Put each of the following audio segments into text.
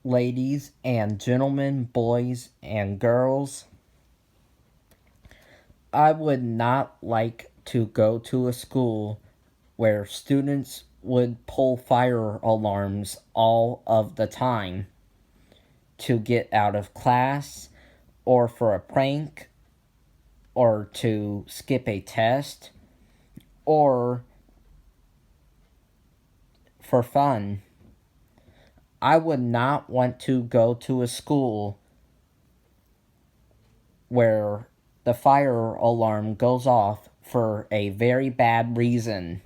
ladies and gentlemen, boys and girls. I would not like to go to a school where students would pull fire alarms all of the time to get out of class, or for a prank, or to skip a test, or for fun. I would not want to go to a school where the fire alarm goes off for a very bad reason.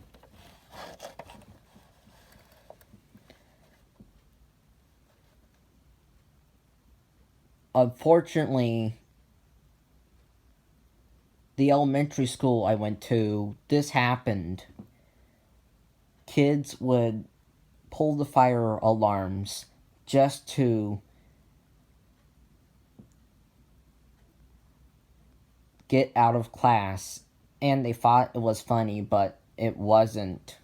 Unfortunately, the elementary school I went to, this happened. Kids would pull the fire alarms just to get out of class, and they thought it was funny, but it wasn't.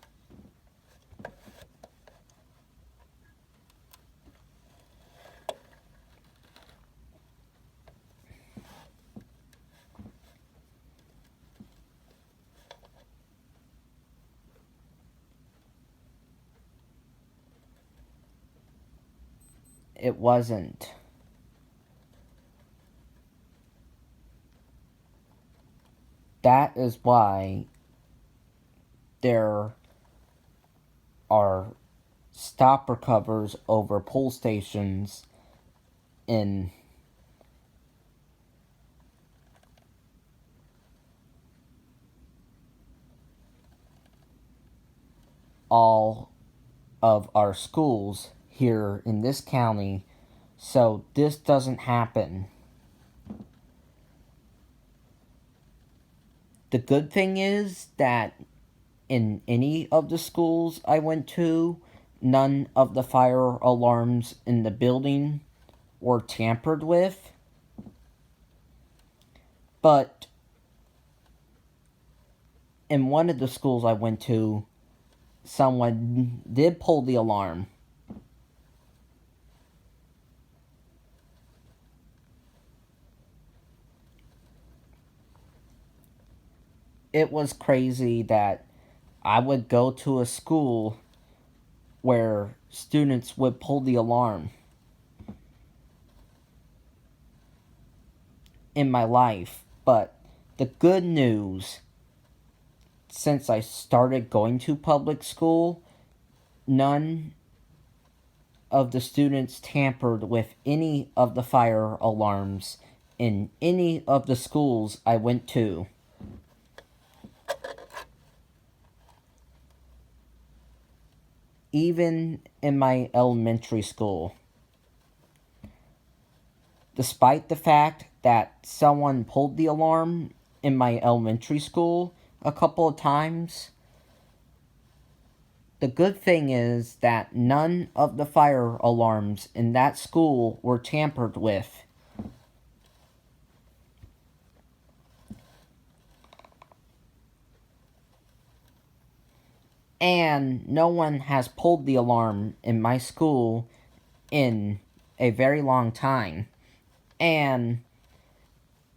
It wasn't. That is why there are stopper covers over pull stations in all of our schools here in this county, so this doesn't happen. The good thing is that in any of the schools I went to, none of the fire alarms in the building were tampered with. But in one of the schools I went to, someone did pull the alarm. It was crazy that I would go to a school where students would pull the alarm in my life. But the good news, since I started going to public school, none of the students tampered with any of the fire alarms in any of the schools I went to. Even in my elementary school. Despite the fact that someone pulled the alarm in my elementary school a couple of times, the good thing is that none of the fire alarms in that school were tampered with. And no one has pulled the alarm in my school in a very long time. And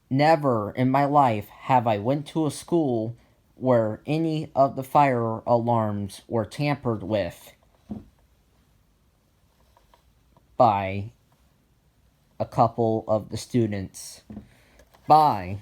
never in my life have I went to a school where any of the fire alarms were tampered with by a couple of the students. Bye.